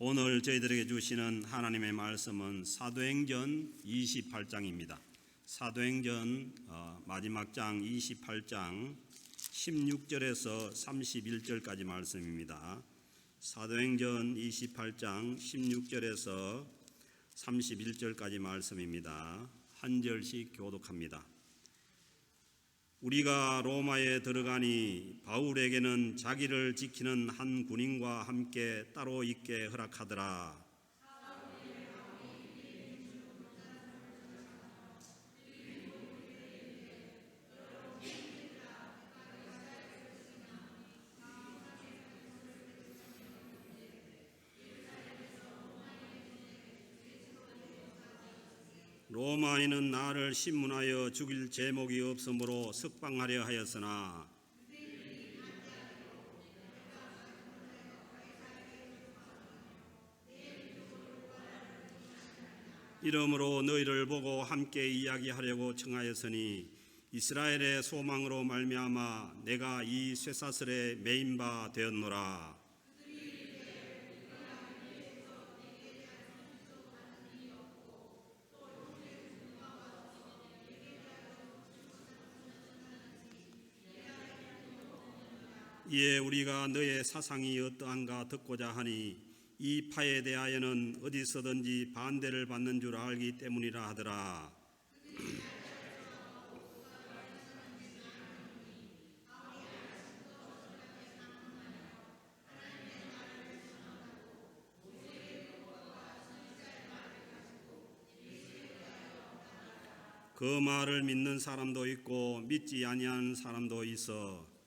오늘 저희들에게 주시는 하나님의 말씀은 사도행전 28장입니다. 사도행전 마지막 장 28장 16절에서 31절까지 말씀입니다. 사도행전 28장 16절에서 31절까지 말씀입니다. 한 절씩 교독합니다. 우리가 로마에 들어가니 바울에게는 자기를 지키는 한 군인과 함께 따로 있게 허락하더라. 로마인은 나를 신문하여 죽일 제목이 없으므로 석방하려 하였으나 이러므로 너희를 보고 함께 이야기하려고 청하였으니 이스라엘의 소망으로 말미암아 내가 이 쇠사슬에 매인 바 되었노라. 이에 우리가 너의 사상이 어떠한가 듣고자 하니 이 파에 대하여는 어디서든지 반대를 받는 줄 알기 때문이라 하더라. 그 말을 믿는 사람도 있고 믿지 아니하는 사람도 있어.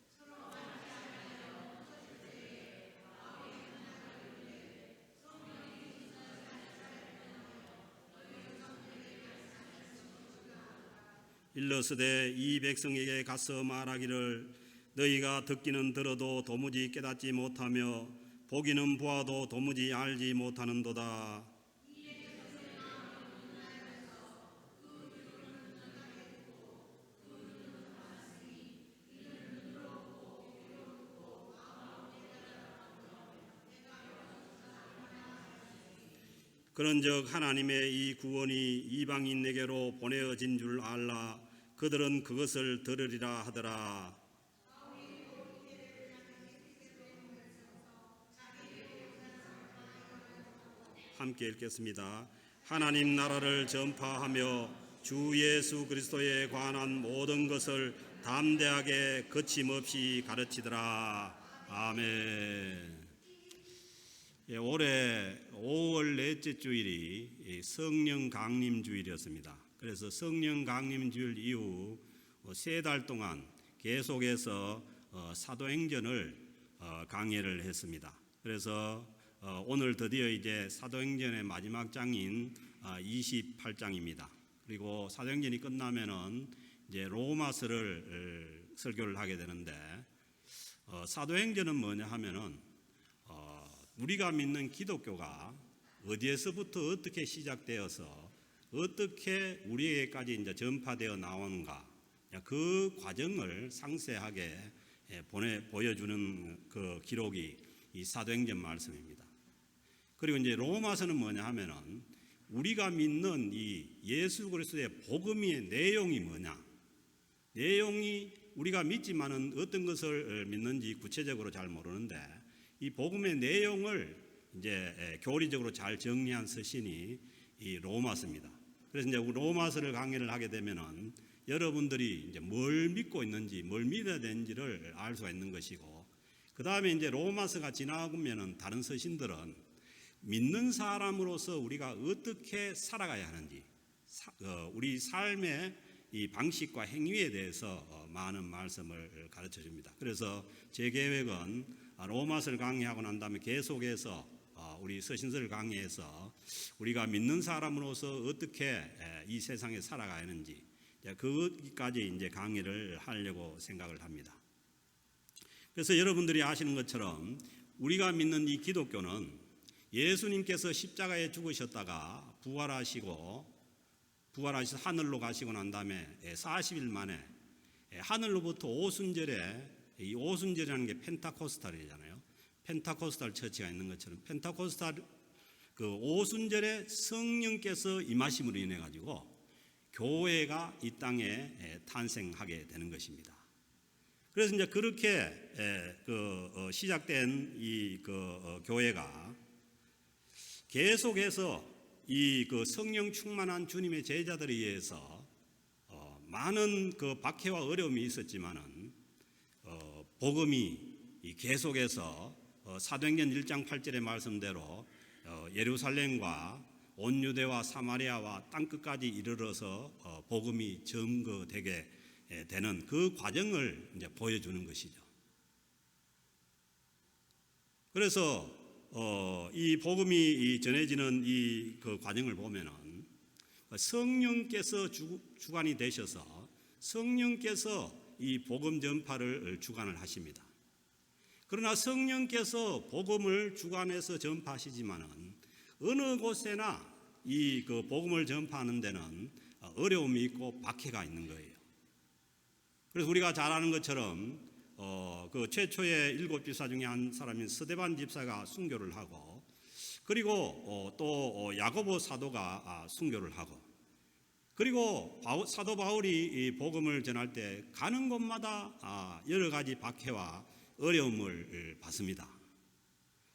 일러스되 이 백성에게 가서 말하기를 너희가 듣기는 들어도 도무지 깨닫지 못하며 보기는 보아도 도무지 알지 못하는도다. 그런즉 하나님의 이 구원이 이방인에게로 보내어진 줄 알라. 그들은 그것을 들으리라 하더라. 함께 읽겠습니다. 하나님 나라를 전파하며 주 예수 그리스도에 관한 모든 것을 담대하게 거침없이 가르치더라. 아멘. 올해 5월 넷째 주일이 성령 강림 주일이었습니다. 그래서 성령 강림 주일 이후 3달 동안 계속해서 사도행전을 강해를 했습니다. 그래서 오늘 드디어 이제 사도행전의 마지막 장인 28장입니다. 그리고 사도행전이 끝나면은 이제 로마서를 설교를 하게 되는데 사도행전은 뭐냐 하면은 우리가 믿는 기독교가 어디에서부터 어떻게 시작되어서 어떻게 우리에게까지 이제 전파되어 나오는가 그 과정을 상세하게 보여주는 그 기록이 이 사도행전 말씀입니다. 그리고 이제 로마서는 뭐냐 하면은 우리가 믿는 이 예수 그리스도의 복음의 내용이 뭐냐, 내용이 우리가 믿지만은 어떤 것을 믿는지 구체적으로 잘 모르는데 이 복음의 내용을 이제 교리적으로 잘 정리한 서신이 이 로마서입니다. 그래서 이제 로마서를 강의를 하게 되면은 여러분들이 이제 뭘 믿고 있는지, 뭘 믿어야 되는지를 알 수가 있는 것이고, 그 다음에 이제 로마서가 지나가면은 다른 서신들은 믿는 사람으로서 우리가 어떻게 살아가야 하는지, 우리 삶의 이 방식과 행위에 대해서 많은 말씀을 가르쳐 줍니다. 그래서 제 계획은 로마서를 강의하고 난 다음에 계속해서 우리 서신서를 강의해서 우리가 믿는 사람으로서 어떻게 이 세상에 살아가야 하는지 그것까지 이제 강의를 하려고 생각을 합니다. 그래서 여러분들이 아시는 것처럼 우리가 믿는 이 기독교는 예수님께서 십자가에 죽으셨다가 부활하셔서 하늘로 가시고 난 다음에 40일 만에 하늘로부터 오순절에, 이 오순절이라는 게 펜타코스탈이잖아요. 펜타코스탈 처치가 있는 것처럼 펜타코스탈 그 오순절에 성령께서 임하심으로 인해 가지고 교회가 이 땅에 탄생하게 되는 것입니다. 그래서 이제 그렇게 시작된 이 교회가 계속해서 이 성령 충만한 주님의 제자들에 의해서 많은 박해와 어려움이 있었지만은 복음이 계속해서 사도행전 1장 8절의 말씀대로 예루살렘과 온 유대와 사마리아와 땅끝까지 이르러서 복음이 증거되게 되는 그 과정을 이제 보여주는 것이죠. 그래서 이 복음이 전해지는 이 과정을 보면은 성령께서 주관이 되셔서 성령께서 이 복음 전파를 주관을 하십니다. 그러나 성령께서 복음을 주관해서 전파하시지만은 어느 곳에나 이 복음을 전파하는 데는 어려움이 있고 박해가 있는 거예요. 그래서 우리가 잘 아는 것처럼 최초의 7 집사 중에 한 사람인 스데반 집사가 순교를 하고, 그리고 또 야고보 사도가 순교를 하고, 그리고 사도 바울이 이 복음을 전할 때 가는 곳마다 여러 가지 박해와 어려움을 받습니다.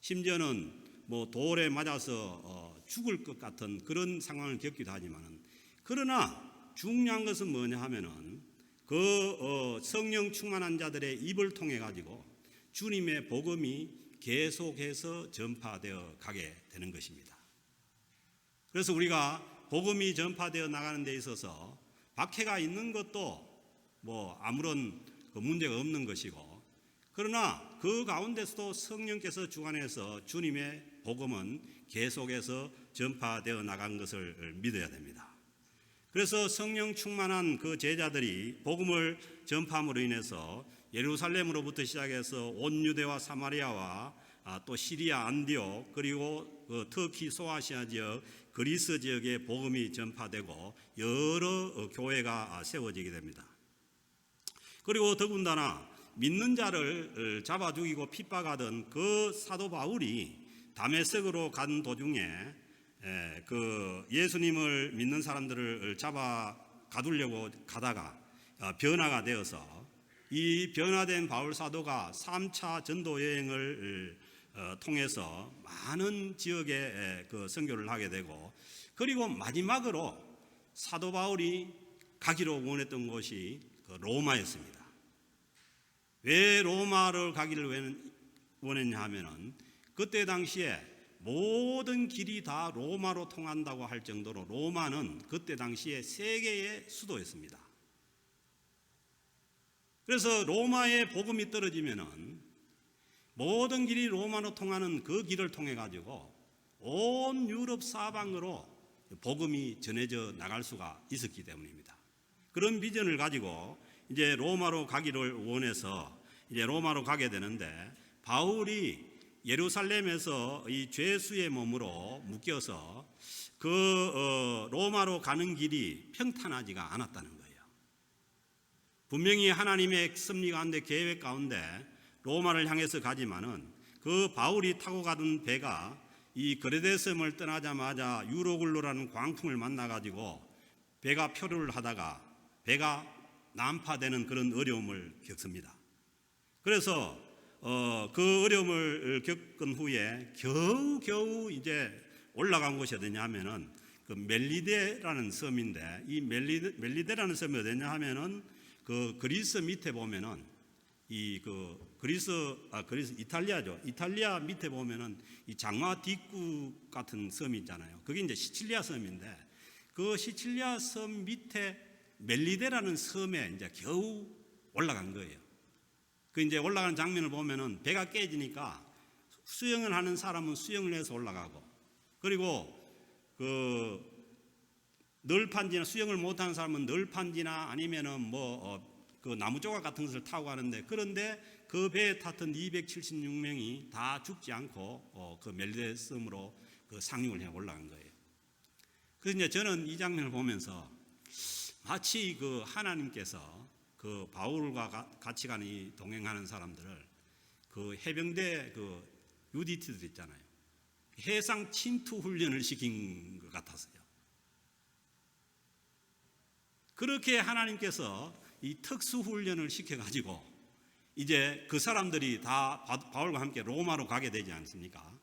심지어는 돌에 맞아서 죽을 것 같은 그런 상황을 겪기도 하지만은, 그러나 중요한 것은 뭐냐 하면은 성령 충만한 자들의 입을 통해 가지고 주님의 복음이 계속해서 전파되어 가게 되는 것입니다. 그래서 우리가 복음이 전파되어 나가는 데 있어서 박해가 있는 것도 아무런 문제가 없는 것이고, 그러나 그 가운데서도 성령께서 주관해서 주님의 복음은 계속해서 전파되어 나간 것을 믿어야 됩니다. 그래서 성령 충만한 그 제자들이 복음을 전파함으로 인해서 예루살렘으로부터 시작해서 온 유대와 사마리아와 또 시리아 안디옥, 그리고 터키 소아시아 지역, 그리스 지역에 복음이 전파되고 여러 교회가 세워지게 됩니다. 그리고 더군다나 믿는 자를 잡아 죽이고 핍박하던 그 사도 바울이 다메섹으로 간 도중에 예수님을 믿는 사람들을 잡아 가두려고 가다가 변화가 되어서 이 변화된 바울 사도가 3차 전도 여행을 통해서 많은 지역에 선교를 하게 되고, 그리고 마지막으로 사도 바울이 가기로 원했던 곳이 로마였습니다. 왜 로마를 가기를 원했냐 하면은 그때 당시에 모든 길이 다 로마로 통한다고 할 정도로 로마는 그때 당시에 세계의 수도였습니다. 그래서 로마의 복음이 떨어지면은 모든 길이 로마로 통하는 그 길을 통해 가지고 온 유럽 사방으로 복음이 전해져 나갈 수가 있었기 때문입니다. 그런 비전을 가지고 이제 로마로 가기를 원해서 이제 로마로 가게 되는데, 바울이 예루살렘에서 이 죄수의 몸으로 묶여서 로마로 가는 길이 평탄하지가 않았다는 거예요. 분명히 하나님의 섭리 가운데, 계획 가운데 로마를 향해서 가지만은 그 바울이 타고 가던 배가 이 그레데 섬을 떠나자마자 유로글로라는 광풍을 만나가지고 배가 표류를 하다가 배가 난파되는 그런 어려움을 겪습니다. 그래서 그 어려움을 겪은 후에 겨우 이제 올라간 곳이 어디냐 하면은 그 멜리데라는 섬인데, 이 멜리데라는 섬이 어디냐 하면은 그리스 밑에 보면은 그리스 이탈리아죠. 이탈리아 밑에 보면은 이 장마 뒷구 같은 섬이 있잖아요. 그게 이제 시칠리아 섬인데, 그 시칠리아 섬 밑에 멜리데라는 섬에 이제 겨우 올라간 거예요. 그 이제 올라가는 장면을 보면은 배가 깨지니까 수영을 하는 사람은 수영을 해서 올라가고, 그리고 널판지나 수영을 못하는 사람은 널판지나 아니면은 그 나무 조각 같은 것을 타고 가는데, 그런데 그 배에 탔던 276명이 다 죽지 않고 그 멜리데 섬으로 상륙을 해 올라간 거예요. 그래서 이제 저는 이 장면을 보면서 마치 하나님께서 바울과 같이 가는 이 동행하는 사람들을 해병대 UDT들 있잖아요. 해상 침투 훈련을 시킨 것 같았어요. 그렇게 하나님께서 이 특수 훈련을 시켜가지고 이제 그 사람들이 다 바울과 함께 로마로 가게 되지 않습니까?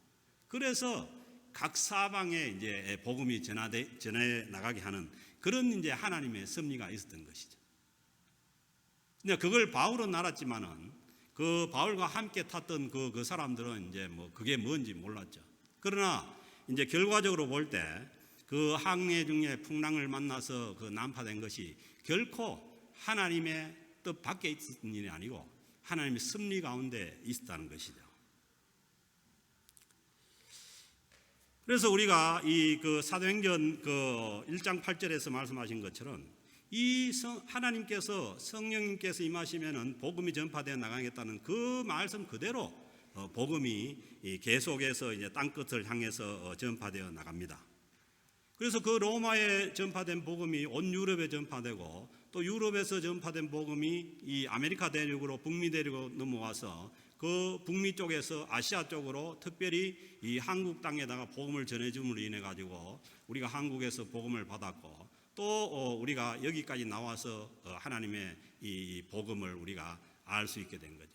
그래서 각 사방에 이제 복음이 전해 나가게 하는 그런 이제 하나님의 섭리가 있었던 것이죠. 근데 그걸 바울은 알았지만은 그 바울과 함께 탔던 그 사람들은 이제 뭐 그게 뭔지 몰랐죠. 그러나 이제 결과적으로 볼 때 그 항해 중에 풍랑을 만나서 그 난파된 것이 결코 하나님의 뜻 밖에 있었던 일이 아니고 하나님의 섭리 가운데 있었다는 것이죠. 그래서 우리가 이 그 사도행전 그 1장 8절에서 말씀하신 것처럼 이 하나님께서 성령님께서 임하시면은 복음이 전파되어 나가겠다는 그 말씀 그대로 복음이 계속해서 이제 땅 끝을 향해서 전파되어 나갑니다. 그래서 그 로마에 전파된 복음이 온 유럽에 전파되고 또 유럽에서 전파된 복음이 이 아메리카 대륙으로 북미 대륙으로 넘어와서 그 북미 쪽에서 아시아 쪽으로 특별히 이 한국 땅에다가 복음을 전해줌으로 인해 가지고 우리가 한국에서 복음을 받았고 또 우리가 여기까지 나와서 하나님의 이 복음을 우리가 알 수 있게 된 거죠.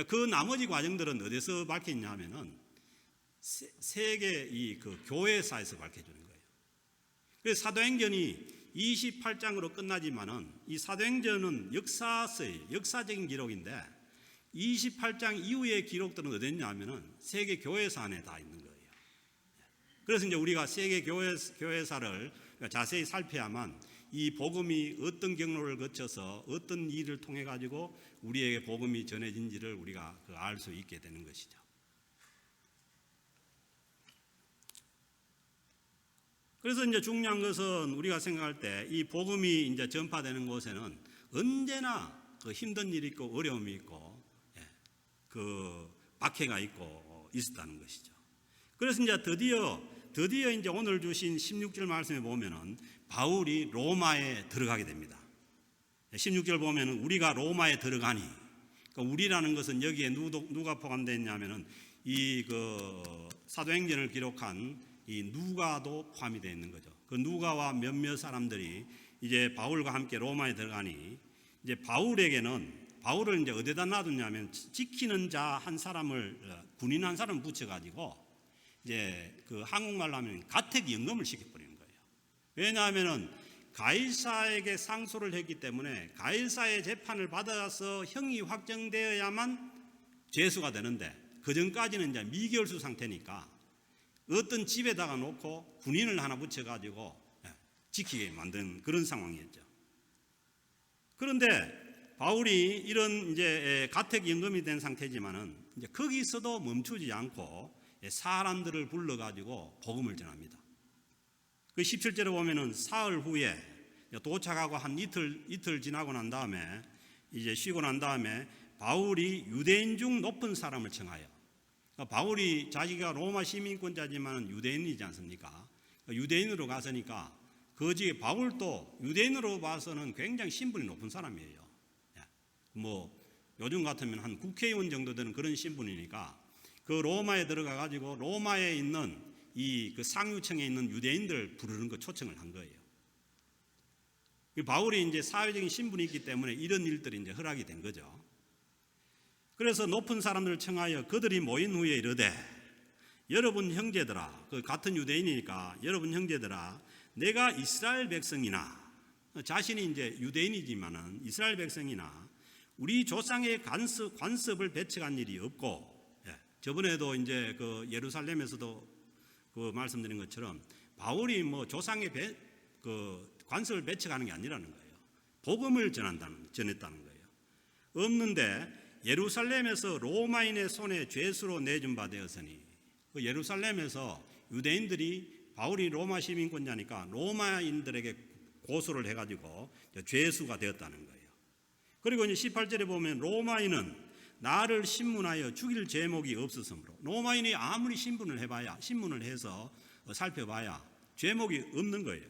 그 나머지 과정들은 어디서 밝혀지냐 하면은 세계 이 그 교회사에서 밝혀주는 거예요. 그래서 사도행전이 28장으로 끝나지만은 이 사도행전은 역사적인 기록인데 28장 이후의 기록들은 어디 있냐면은 세계 교회사 안에 다 있는 거예요. 그래서 이제 우리가 세계 교회사를 자세히 살펴야만 이 복음이 어떤 경로를 거쳐서 어떤 일을 통해 가지고 우리에게 복음이 전해진지를 우리가 알 수 있게 되는 것이죠. 그래서 이제 중요한 것은 우리가 생각할 때 이 복음이 이제 전파되는 곳에는 언제나 그 힘든 일이 있고 어려움이 있고 그 박해가 있고 있었다는 것이죠. 그래서 이제 드디어 이제 오늘 주신 16절 말씀에 보면은 바울이 로마에 들어가게 됩니다. 16절 보면은 우리가 로마에 들어가니, 그러니까 우리라는 것은 여기에 누가 포함되어 있냐면은 이 그 사도행전을 기록한 이 누가도 포함이 되어 있는 거죠. 그 누가와 몇몇 사람들이 이제 바울과 함께 로마에 들어가니 이제 바울을 이제 어디다 놔뒀냐면 지키는 자 한 사람을 군인 한 사람 붙여가지고 이제 그 한국말로 하면 가택 연금을 시켜버리는 거예요. 왜냐하면은 가이사에게 상소를 했기 때문에 가이사의 재판을 받아서 형이 확정되어야만 죄수가 되는데 그 전까지는 이제 미결수 상태니까 어떤 집에다가 놓고 군인을 하나 붙여가지고 지키게 만든 그런 상황이었죠. 그런데 바울이 이런 이제 가택연금이 된 상태지만은 이제 거기서도 멈추지 않고 사람들을 불러가지고 복음을 전합니다. 그 17절에 보면은 사흘 후에 도착하고 한 이틀 지나고 난 다음에 이제 쉬고 난 다음에 바울이 유대인 중 높은 사람을 청하여, 바울이 자기가 로마 시민권자지만 유대인이지 않습니까? 유대인으로 갔으니까 거기에 바울도 유대인으로 봐서는 굉장히 신분이 높은 사람이에요. 뭐 요즘 같으면 한 국회의원 정도 되는 그런 신분이니까 그 로마에 들어가 가지고 로마에 있는 이 그 상류층에 있는 유대인들 부르는 거 초청을 한 거예요. 바울이 이제 사회적인 신분이 있기 때문에 이런 일들이 이제 허락이 된 거죠. 그래서 높은 사람들을 청하여 그들이 모인 후에 이르되, 여러분 형제들아, 그 같은 유대인이니까 여러분 형제들아, 내가 이스라엘 백성이나, 자신이 이제 유대인이지만은 이스라엘 백성이나 우리 조상의 관습을 배척한 일이 없고, 저번에도 이제 그 예루살렘에서도 그 말씀드린 것처럼 바울이 뭐 조상의 그 관습을 배척하는 게 아니라는 거예요. 복음을 전했다는 거예요. 없는데 예루살렘에서 로마인의 손에 죄수로 내준 바 되었으니, 그 예루살렘에서 유대인들이 바울이 로마 시민권자니까 로마인들에게 고소를 해가지고 죄수가 되었다는 거예요. 그리고 이제 18절에 보면 로마인은 나를 신문하여 죽일 제목이 없었으므로, 로마인이 아무리 신문을 해서 살펴봐야 제목이 없는 거예요.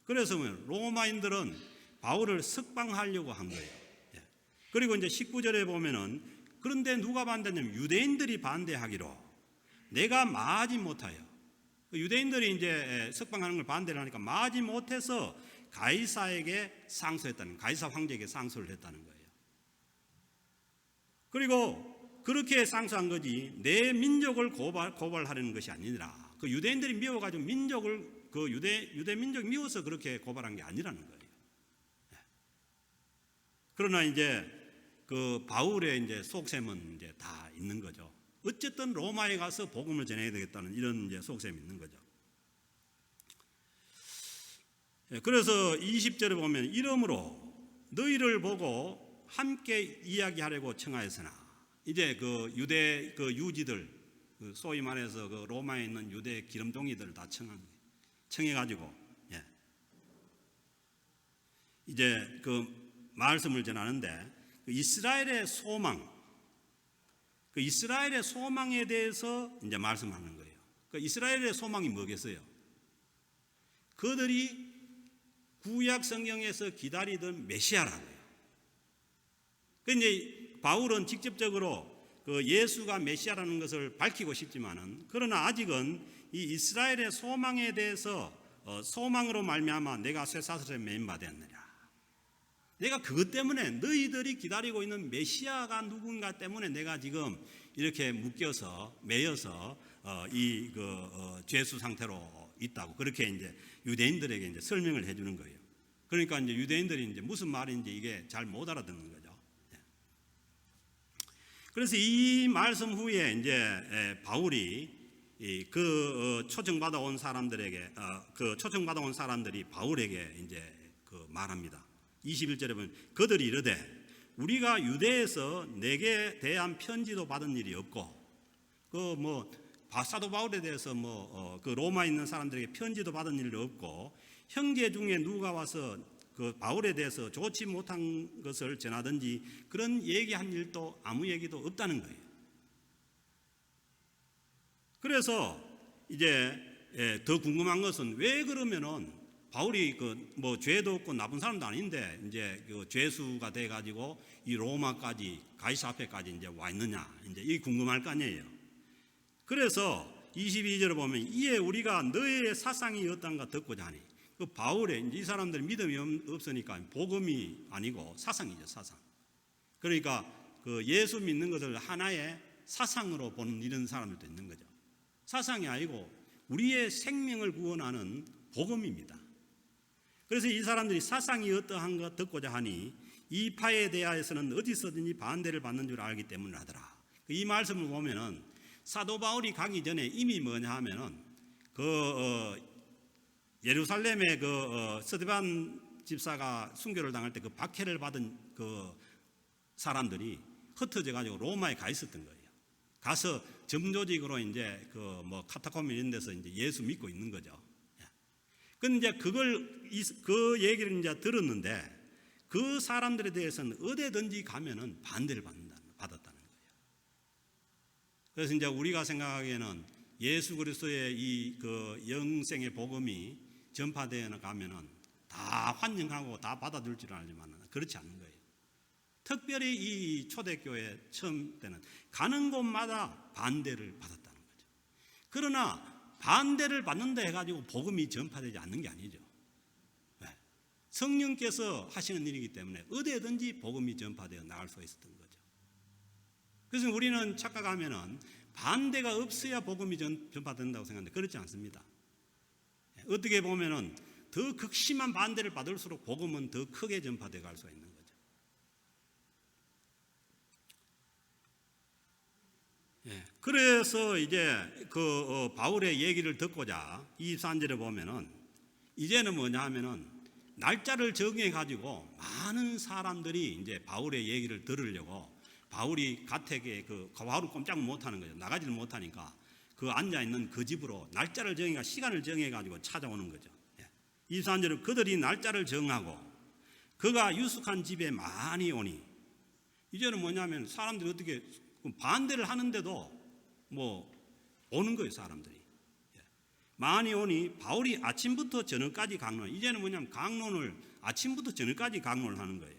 그래서 로마인들은 바울을 석방하려고 한 거예요. 그리고 이제 19절에 보면은 그런데 누가 반대냐면 유대인들이 반대하기로 내가 마지 못하여, 유대인들이 이제 석방하는 걸 반대를 하니까 마지 못해서 가이사에게 상소했다는, 가이사 황제에게 상소를 했다는 거예요. 그리고 그렇게 상소한 거지 내 민족을 고발하려는 것이 아니라, 그 유대인들이 미워가지고 민족을, 그 유대 민족이 미워서 그렇게 고발한 게 아니라는 거예요. 그러나 이제 그 바울의 이제 속셈은 이제 다 있는 거죠. 어쨌든 로마에 가서 복음을 전해야 되겠다는 이런 이제 속셈이 있는 거죠. 그래서 20절에 보면 이러므로 너희를 보고 함께 이야기하려고 청하였으나, 이제 그 유대 그 유지들, 그 소위 말해서 그 로마에 있는 유대 기름종이들을 다 청해가지고 이제 그 말씀을 전하는데, 그 이스라엘의 소망, 그 이스라엘의 소망에 대해서 이제 말씀하는 거예요. 그 이스라엘의 소망이 뭐겠어요? 그들이 구약 성경에서 기다리던 메시아라고요. 그 이제 바울은 직접적으로 그 예수가 메시아라는 것을 밝히고 싶지만은, 그러나 아직은 이 이스라엘의 소망에 대해서 소망으로 말미암아 내가 쇠사슬에 매인 바 되었느냐, 내가 그것 때문에 너희들이 기다리고 있는 메시아가 누군가 때문에 내가 지금 이렇게 묶여서 매여서 이 죄수 상태로 있다고, 그렇게 이제 유대인들에게 이제 설명을 해주는 거예요. 그러니까 이제 유대인들이 이제 무슨 말인지 이게 잘 못 알아듣는 거죠. 그래서 이 말씀 후에 이제 바울이 그 초청받아 온 사람들에게, 그 초청받아 온 사람들이 바울에게 이제 그 말합니다. 21절에 보면 그들이 이르되 우리가 유대에서 내게 대한 편지도 받은 일이 없고, 그 뭐 사도 바울에 대해서 그 로마에 있는 사람들에게 편지도 받은 일도 없고, 형제 중에 누가 와서 그 바울에 대해서 좋지 못한 것을 전하든지 그런 얘기한 일도 아무 얘기도 없다는 거예요. 그래서 이제 더 궁금한 것은, 왜 그러면은 바울이 그 뭐 죄도 없고 나쁜 사람도 아닌데 이제 그 죄수가 돼 가지고 이 로마까지, 가이사 앞에까지 이제 와 있느냐, 이제 이 궁금할 거 아니에요. 그래서 22절을 보면 이에 우리가 너의 사상이 어떤가 듣고자 하니, 그 바울의 이제 이 사람들 믿음이 없으니까 복음이 아니고 사상이죠, 사상. 그러니까 그 예수 믿는 것을 하나의 사상으로 보는 이런 사람들도 있는 거죠. 사상이 아니고 우리의 생명을 구원하는 복음입니다. 그래서 이 사람들이 사상이 어떠한가 듣고자 하니 이 파에 대하여서는 어디서든지 반대를 받는 줄 알기 때문이라더라. 이 말씀을 보면은 사도 바울이 가기 전에 이미 뭐냐 하면은 예루살렘의 스데반 집사가 순교를 당할 때 그 박해를 받은 그 사람들이 흩어져 가지고 로마에 가 있었던 거예요. 가서 점조직으로 이제 카타콤 이런 데서 이제 예수 믿고 있는 거죠. 근데 이제 그 얘기를 이제 들었는데, 그 사람들에 대해서는 어디든지 가면은 반대를 받았다는 거예요. 그래서 이제 우리가 생각하기에는 예수 그리스도의 이 영생의 복음이 전파되어 가면은 다 환영하고 다 받아들일 줄 알지만 그렇지 않는 거예요. 특별히 이 초대교회 처음 때는 가는 곳마다 반대를 받았다는 거죠. 그러나 반대를 받는다 해가지고 복음이 전파되지 않는 게 아니죠. 성령께서 하시는 일이기 때문에 어디든지 복음이 전파되어 나갈 수 있었던 거죠. 그래서 우리는 착각하면은 반대가 없어야 복음이 전파된다고 생각하는데 그렇지 않습니다. 어떻게 보면은 더 극심한 반대를 받을수록 복음은 더 크게 전파되어 갈 수 있는 거죠. 그래서 이제 바울의 얘기를 듣고자 23절에 보면은 이제는 뭐냐 하면은 날짜를 정해 가지고 많은 사람들이 이제 바울의 얘기를 들으려고, 바울이 가택에 바울은 꼼짝 못 하는 거죠. 나가지를 못하니까 그 앉아 있는 그 집으로 날짜를 정해, 시간을 정해 가지고 찾아오는 거죠. 23절은 그들이 날짜를 정하고 그가 유숙한 집에 많이 오니, 이제는 뭐냐면 사람들이 어떻게 반대를 하는데도 오는 거예요, 사람들이. 많이 오니 바울이 아침부터 저녁까지 강론, 이제는 뭐냐면 강론을 아침부터 저녁까지 강론을 하는 거예요.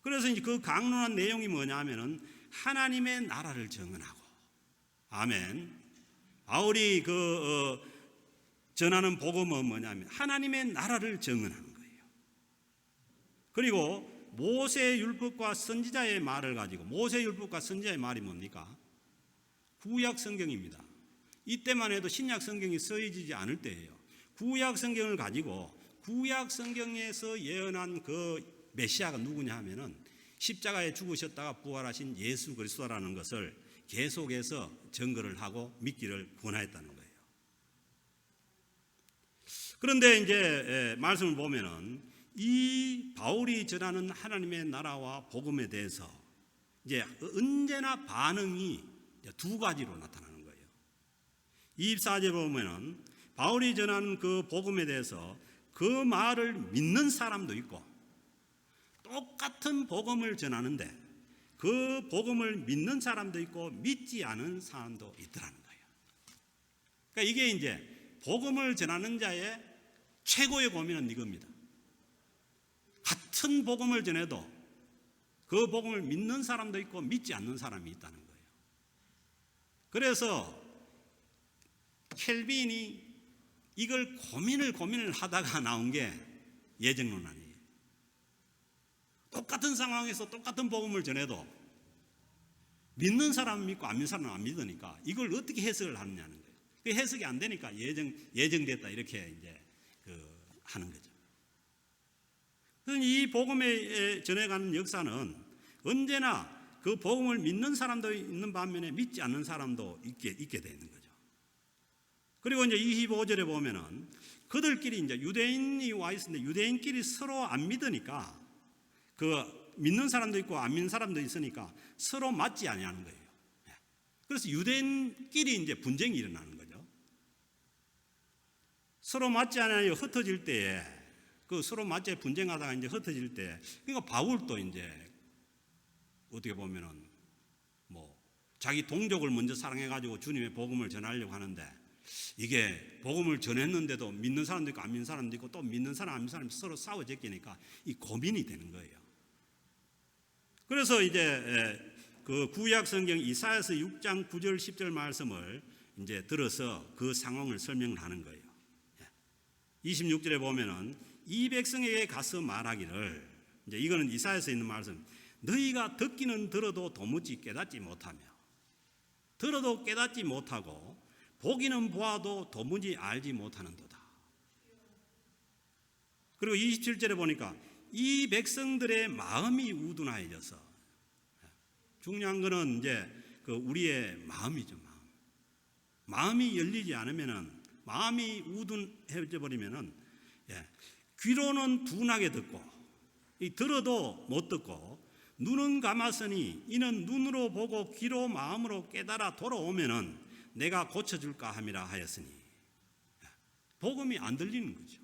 그래서 이제 그 강론한 내용이 뭐냐면은 하나님의 나라를 정언하고, 아멘. 바울이 전하는 복음은 뭐냐면 하나님의 나라를 증언하는 거예요. 그리고 모세 율법과 선지자의 말을 가지고, 모세 율법과 선지자의 말이 뭡니까? 구약 성경입니다. 이때만 해도 신약 성경이 쓰여지지 않을 때예요. 구약 성경을 가지고 구약 성경에서 예언한 그 메시아가 누구냐 하면은 십자가에 죽으셨다가 부활하신 예수 그리스도라는 것을 계속해서 증거를 하고 믿기를 권하였다는 거예요. 그런데 이제 말씀을 보면은 이 바울이 전하는 하나님의 나라와 복음에 대해서 이제 언제나 반응이 두 가지로 나타나는 거예요. 24절 보면은 바울이 전하는 그 복음에 대해서 그 말을 믿는 사람도 있고, 똑같은 복음을 전하는데 그 복음을 믿는 사람도 있고 믿지 않은 사람도 있더라는 거예요. 그러니까 이게 이제 복음을 전하는 자의 최고의 고민은 이겁니다. 같은 복음을 전해도 그 복음을 믿는 사람도 있고 믿지 않는 사람이 있다는 거예요. 그래서 켈빈이 이걸 고민을 하다가 나온 게 예정론안이에요. 똑같은 상황에서 똑같은 복음을 전해도 믿는 사람은 믿고 안 믿는 사람은 안 믿으니까 이걸 어떻게 해석을 하느냐는 거예요. 그 해석이 안 되니까 예정됐다 이렇게 이제 하는 거죠. 이 복음에 전해가는 역사는 언제나 그 복음을 믿는 사람도 있는 반면에 믿지 않는 사람도 있게 되는 거죠. 그리고 이제 25절에 보면은 그들끼리 이제 유대인이 와 있는데 유대인끼리 서로 안 믿으니까 그 믿는 사람도 있고 안 믿는 사람도 있으니까 서로 맞지 아니하는 거예요. 그래서 유대인끼리 이제 분쟁이 일어나는 거죠. 서로 맞지 않아요. 흩어질 때에 서로 맞지 분쟁하다가 이제 흩어질 때, 그러니까 바울도 이제 어떻게 보면은 자기 동족을 먼저 사랑해가지고 주님의 복음을 전하려고 하는데, 이게 복음을 전했는데도 믿는 사람도 있고 안 믿는 사람도 있고 또 믿는 사람 안 믿는 사람이 서로 싸워 제끼니까 이 고민이 되는 거예요. 그래서 이제 그 구약 성경 이사야서 6장 9절 10절 말씀을 이제 들어서 그 상황을 설명을 하는 거예요. 26절에 보면은 이 백성에게 가서 말하기를, 이제 이거는 이사야서 있는 말씀, 너희가 듣기는 들어도 도무지 깨닫지 못하며 들어도 깨닫지 못하고 보기는 보아도 도무지 알지 못하는도다. 그리고 27절에 보니까 이 백성들의 마음이 우둔하여져서, 중요한 거는 이제 우리의 마음이죠. 마음이 열리지 않으면은, 마음이 우둔해져 버리면은 귀로는 둔하게 듣고 들어도 못 듣고 눈은 감았으니 이는 눈으로 보고 귀로 마음으로 깨달아 돌아오면은 내가 고쳐줄까 함이라 하였으니, 복음이 안 들리는 거죠.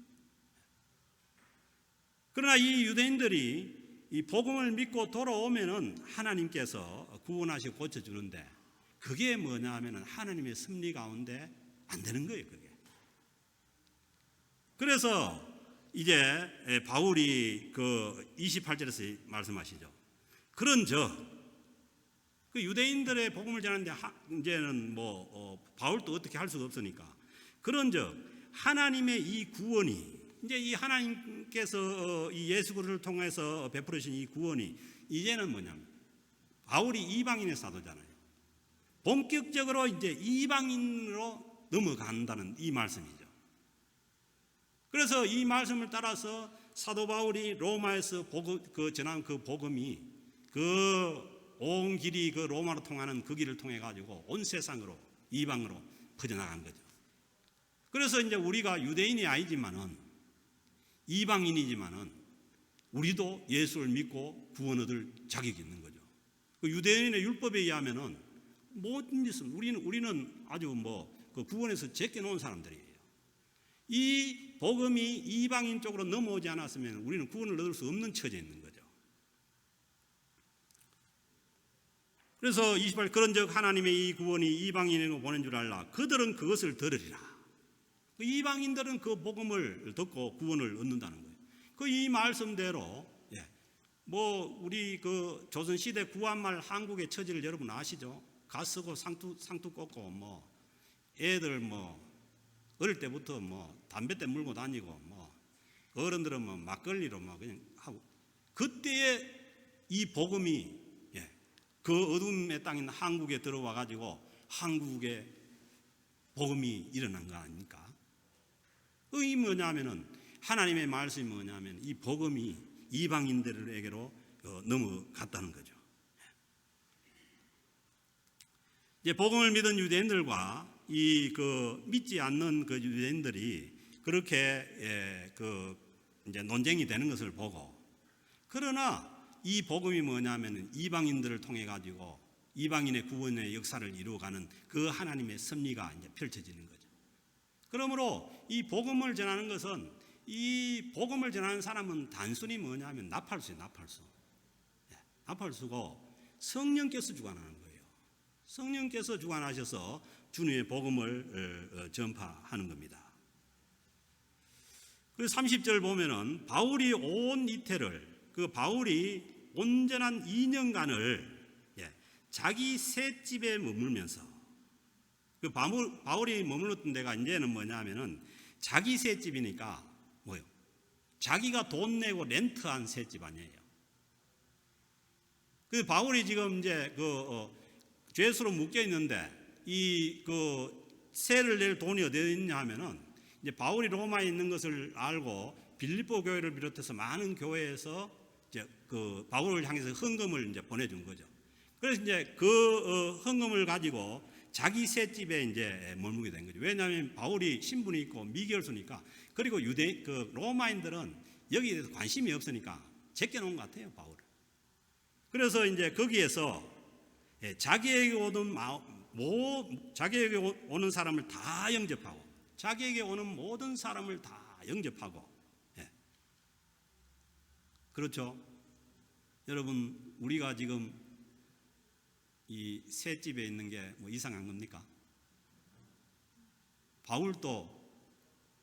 그러나 이 유대인들이 이 복음을 믿고 돌아오면은 하나님께서 구원하시고 고쳐주는데, 그게 뭐냐 하면은 하나님의 섭리 가운데 안 되는 거예요, 그게. 그래서 이제 바울이 28절에서 말씀하시죠. 그런즉 그 유대인들의 복음을 전하는데 이제는 바울도 어떻게 할 수가 없으니까, 그런즉 하나님의 이 구원이, 이제 이 하나님께서 이 예수 그리스도를 통해서 베풀으신 이 구원이 이제는 뭐냐면, 바울이 이방인의 사도잖아요. 본격적으로 이제 이방인으로 넘어간다는 이 말씀이죠. 그래서 이 말씀을 따라서 사도 바울이 로마에서 전한 그 복음이 온 길이 로마로 통하는 그 길을 통해 가지고 온 세상으로, 이방으로 퍼져나간 거죠. 그래서 이제 우리가 유대인이 아니지만은, 이방인이지만은 우리도 예수를 믿고 구원 얻을 자격이 있는 거죠. 유대인의 율법에 의하면은 모든 짓은 우리는 아주 구원에서 제껴놓은 사람들이에요. 이 복음이 이방인 쪽으로 넘어오지 않았으면 우리는 구원을 얻을 수 없는 처지에 있는 거죠. 그래서 28, 그런즉 하나님의 이 구원이 이방인에게 보낸 줄 알라. 그들은 그것을 들으리라. 이방인들은 그 복음을 듣고 구원을 얻는다는 거예요. 이 말씀대로 우리 조선 시대 구한말 한국의 처지를 여러분 아시죠? 가쓰고 상투 꽂고 애들 어릴 때부터 담뱃대 물고 다니고 어른들은 막걸리로 그냥 하고, 그때에 이 복음이 그 어둠의 땅인 한국에 들어와 가지고 한국에 복음이 일어난 거 아닙니까? 이 뭐냐면은 하나님의 말씀이 뭐냐면 이 복음이 이방인들에게로 넘어갔다는 거죠. 이제 복음을 믿은 유대인들과 믿지 않는 그 유대인들이 그렇게 이제 논쟁이 되는 것을 보고, 그러나 이 복음이 뭐냐면 이방인들을 통해 가지고 이방인의 구원의 역사를 이루어가는 그 하나님의 섭리가 이제 펼쳐지는 거죠. 그러므로 이 복음을 전하는 것은, 이 복음을 전하는 사람은 단순히 뭐냐면 나팔수예요. 나팔수고 성령께서 주관하는 거예요. 성령께서 주관하셔서 주님의 복음을 전파하는 겁니다. 그래서 30절 보면은 바울이 온 이태를, 그 바울이 온전한 2년간을 자기 셋집에 머물면서, 그 바울이 머물렀던 데가 이제는 뭐냐면은 자기 셋집이니까 뭐요? 자기가 돈 내고 렌트한 셋집 아니에요. 그 바울이 지금 이제 죄수로 묶여 있는데 세를 낼 돈이 어디 있냐 하면은, 이제 바울이 로마에 있는 것을 알고 빌립보 교회를 비롯해서 많은 교회에서 이제 바울을 향해서 헌금을 이제 보내준 거죠. 그래서 이제 그 헌금을 가지고 자기 셋집에 이제 머물게 된 거죠. 왜냐하면 바울이 신분이 있고 미결수니까. 그리고 로마인들은 여기에 대해서 관심이 없으니까 제껴놓은 것 같아요, 바울을. 그래서 이제 거기에서 자기에게 오는 사람을 다 영접하고, 자기에게 오는 모든 사람을 다 영접하고. 그렇죠? 여러분, 우리가 지금 이 셋집에 있는 게 이상한 겁니까? 바울도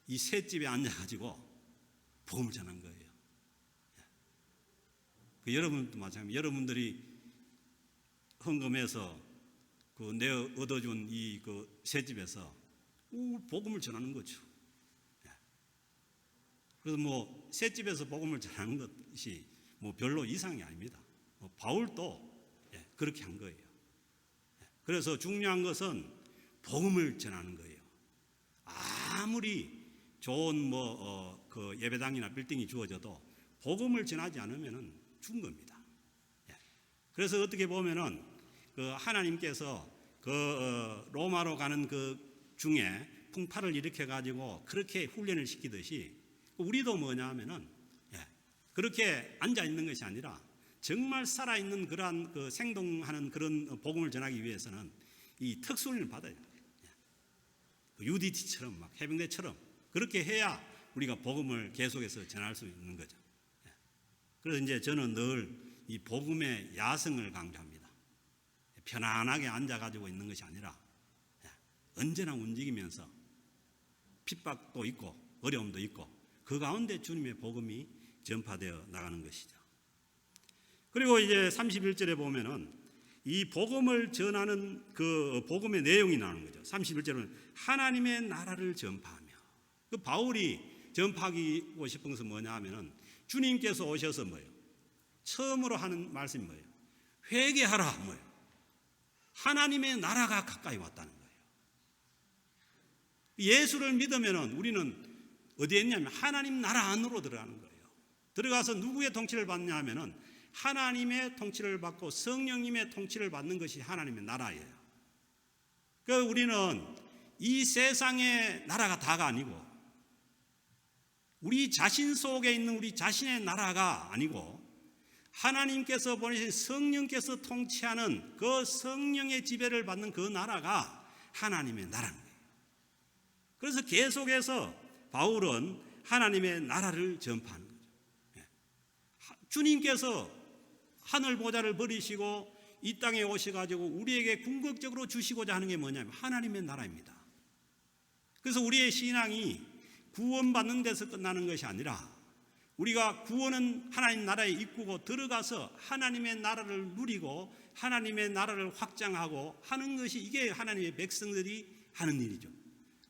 이 셋집에 앉아가지고 복음을 전한 거예요. 여러분도 마찬가지입니다. 여러분들이 헌금해서 내가 얻어준 이 셋집에서 복음을 전하는 거죠. 그래서 셋집에서 복음을 전하는 것이 별로 이상이 아닙니다. 바울도 그렇게 한 거예요. 그래서 중요한 것은 복음을 전하는 거예요. 아무리 좋은 예배당이나 빌딩이 주어져도 복음을 전하지 않으면 죽은 겁니다. 그래서 어떻게 보면은 하나님께서 로마로 가는 중에 풍파를 일으켜 가지고 그렇게 훈련을 시키듯이, 우리도 뭐냐 하면은 그렇게 앉아 있는 것이 아니라 정말 살아있는 그러한 생동하는 그런 복음을 전하기 위해서는 이 특수훈련을 받아야 돼요. UDT처럼 해병대처럼 그렇게 해야 우리가 복음을 계속해서 전할 수 있는 거죠. 그래서 이제 저는 늘 이 복음의 야성을 강조합니다. 편안하게 앉아가지고 있는 것이 아니라 언제나 움직이면서 핍박도 있고 어려움도 있고 그 가운데 주님의 복음이 전파되어 나가는 것이죠. 그리고 이제 31절에 보면은 이 복음을 전하는 그 복음의 내용이 나오는 거죠. 31절은 하나님의 나라를 전파하며, 바울이 전파하고 싶은 것은 뭐냐 하면은 주님께서 오셔서 처음으로 하는 말씀이 뭐예요? 회개하라. 하나님의 나라가 가까이 왔다는 거예요. 예수를 믿으면은 우리는 어디에 있냐면 하나님 나라 안으로 들어가는 거예요. 들어가서 누구의 통치를 받냐 하면은 하나님의 통치를 받고 성령님의 통치를 받는 것이 하나님의 나라예요. 그러니까 우리는 이 세상의 나라가 다가 아니고 우리 자신 속에 있는 우리 자신의 나라가 아니고 하나님께서 보내신 성령께서 통치하는 그 성령의 지배를 받는 그 나라가 하나님의 나라인 거예요. 그래서 계속해서 바울은 하나님의 나라를 전파하는 거죠. 주님께서 하늘 보좌를 버리시고 이 땅에 오셔가지고 우리에게 궁극적으로 주시고자 하는 게 뭐냐면 하나님의 나라입니다. 그래서 우리의 신앙이 구원받는 데서 끝나는 것이 아니라 우리가 구원은 하나님 나라에 입구고 들어가서 하나님의 나라를 누리고 하나님의 나라를 확장하고 하는 것이, 이게 하나님의 백성들이 하는 일이죠.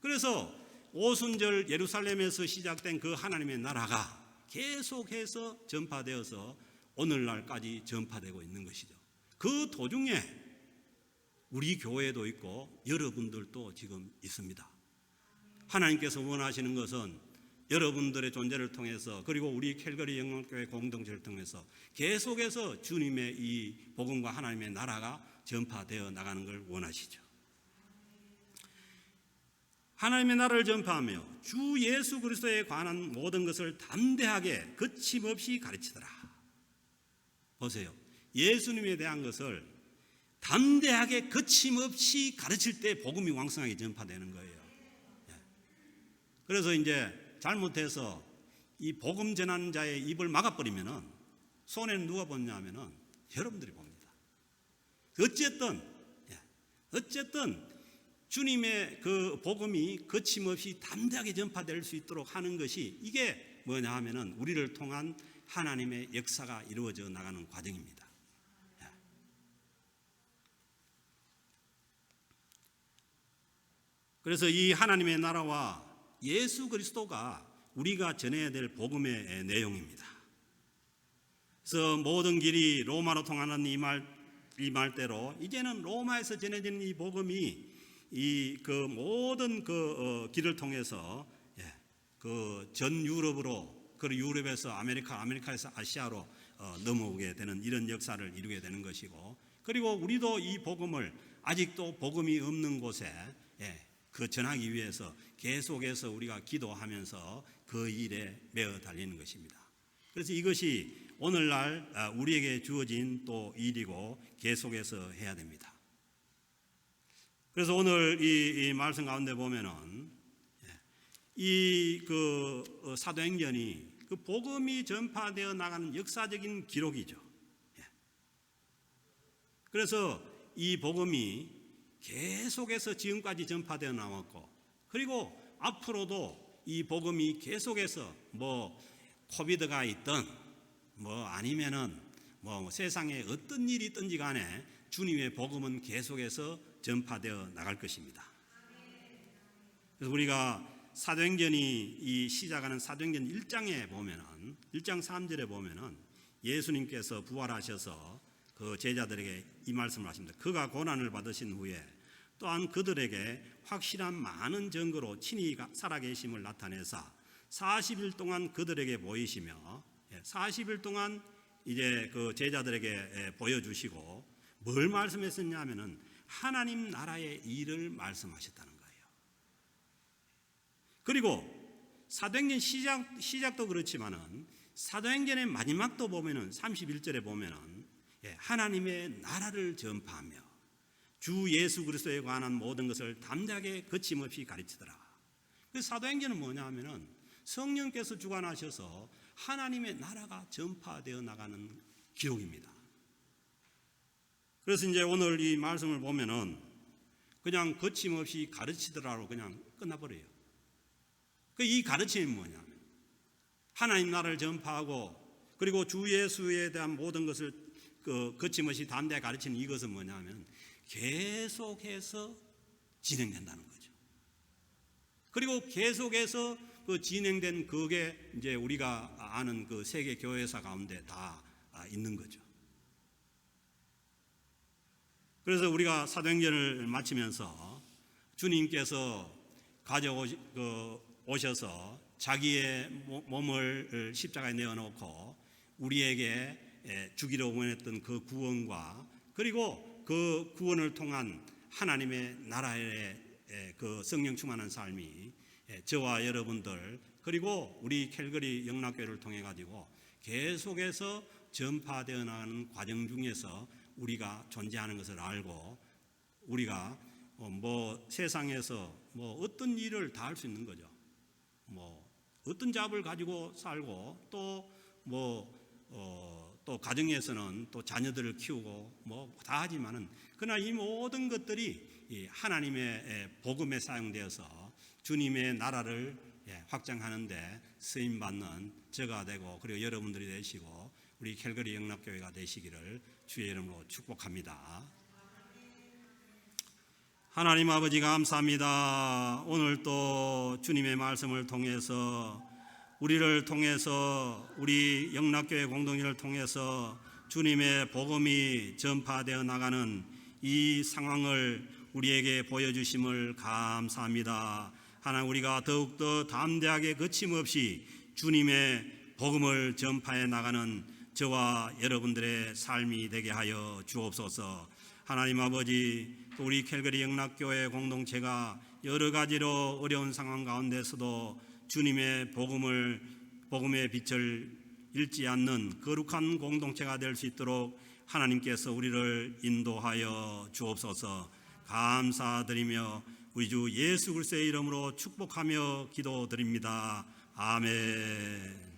그래서 오순절 예루살렘에서 시작된 그 하나님의 나라가 계속해서 전파되어서 오늘날까지 전파되고 있는 것이죠. 그 도중에 우리 교회도 있고 여러분들도 지금 있습니다. 하나님께서 원하시는 것은 여러분들의 존재를 통해서, 그리고 우리 캘거리 영광교회 공동체를 통해서 계속해서 주님의 이 복음과 하나님의 나라가 전파되어 나가는 걸 원하시죠. 하나님의 나라를 전파하며 주 예수 그리스도에 관한 모든 것을 담대하게 거침없이 가르치더라. 보세요. 예수님에 대한 것을 담대하게 거침없이 가르칠 때 복음이 왕성하게 전파되는 거예요. 그래서 이제 잘못해서 이 복음 전하는 자의 입을 막아버리면은 손해는 누가 보냐면은 여러분들이 봅니다. 어쨌든 주님의 그 복음이 거침없이 담대하게 전파될 수 있도록 하는 것이, 이게 뭐냐 하면은 우리를 통한 하나님의 역사가 이루어져 나가는 과정입니다. 그래서 이 하나님의 나라와 예수 그리스도가 우리가 전해야 될 복음의 내용입니다. 그래서 모든 길이 로마로 통하는 이 말대로 이제는 로마에서 전해지는 이 복음이 이 그 모든 길을 통해서 그 전 유럽으로, 그리고 유럽에서 아메리카에서 아시아로 넘어오게 되는 이런 역사를 이루게 되는 것이고, 그리고 우리도 이 복음을 아직도 복음이 없는 곳에 그 전하기 위해서 계속해서 우리가 기도하면서 그 일에 매어 달리는 것입니다. 그래서 이것이 오늘날 우리에게 주어진 또 일이고 계속해서 해야 됩니다. 그래서 오늘 이 말씀 가운데 보면은 이 그 사도행전이 그 복음이 전파되어 나가는 역사적인 기록이죠. 그래서 이 복음이 계속해서 지금까지 전파되어 나왔고, 그리고 앞으로도 이 복음이 계속해서 뭐 코비드가 있든 뭐 아니면은 뭐 세상에 어떤 일이 있든지 간에 주님의 복음은 계속해서 전파되어 나갈 것입니다. 그래서 우리가 사도행전이 이 시작하는 사도행전 1장에 보면은 1장 3절에 보면은 예수님께서 부활하셔서 그 제자들에게 이 말씀을 하십니다. 그가 고난을 받으신 후에 또한 그들에게 확실한 많은 증거로 친히 살아계심을 나타내사 40일 동안 그들에게 보이시며 40일 동안 이제 그 제자들에게 보여주시고 뭘 말씀했었냐면은 하나님 나라의 일을 말씀하셨다는 거예요. 그리고 사도행전 시작도 그렇지만은 사도행전의 마지막도 보면은 31절에 보면은 하나님의 나라를 전파하며 주 예수 그리스도에 관한 모든 것을 담대하게 거침없이 가르치더라. 그 사도행전은 뭐냐 하면은 성령께서 주관하셔서 하나님의 나라가 전파되어 나가는 기록입니다. 그래서 이제 오늘 이 말씀을 보면은 그냥 거침없이 가르치더라로 그냥 끝나버려요. 이 가르침이 뭐냐면 하나님 나라를 전파하고 그리고 주 예수에 대한 모든 것을 거침없이 담대하게 가르치는 이것은 뭐냐면 계속해서 진행된다는 거죠. 그리고 계속해서 그 진행된 그게 이제 우리가 아는 그 세계 교회사 가운데 다 있는 거죠. 그래서 우리가 사도행전을 마치면서 주님께서 오셔서 자기의 몸을 십자가에 내어놓고 우리에게 주기로 원했던 그 구원과 그리고 그 구원을 통한 하나님의 나라의 그 성령 충만한 삶이 저와 여러분들 그리고 우리 캘거리 영락교회를 통해 가지고 계속해서 전파되어 나가는 과정 중에서 우리가 존재하는 것을 알고 우리가 뭐 세상에서 뭐 어떤 일을 다 할 수 있는 거죠. 뭐 어떤 잡을 가지고 살고 또 가정에서는 또 자녀들을 키우고 뭐 다 하지만은 그러나 이 모든 것들이 이 하나님의 복음에 사용되어서 주님의 나라를 확장하는데 쓰임 받는 저가 되고 그리고 여러분들이 되시고 우리 캘거리 영락교회가 되시기를 주의 이름으로 축복합니다. 하나님 아버지 감사합니다. 오늘 또 주님의 말씀을 통해서 우리를 통해서 우리 영락교회 공동체를 통해서 주님의 복음이 전파되어 나가는 이 상황을 우리에게 보여주심을 감사합니다. 하나님, 우리가 더욱더 담대하게 거침없이 주님의 복음을 전파해 나가는 저와 여러분들의 삶이 되게 하여 주옵소서. 하나님 아버지, 또 우리 캘거리 영락교회 공동체가 여러 가지로 어려운 상황 가운데서도 주님의 복음의 빛을 잃지 않는 거룩한 공동체가 될 수 있도록 하나님께서 우리를 인도하여 주옵소서. 감사드리며 우리 주 예수 그리스도의 이름으로 축복하며 기도드립니다. 아멘.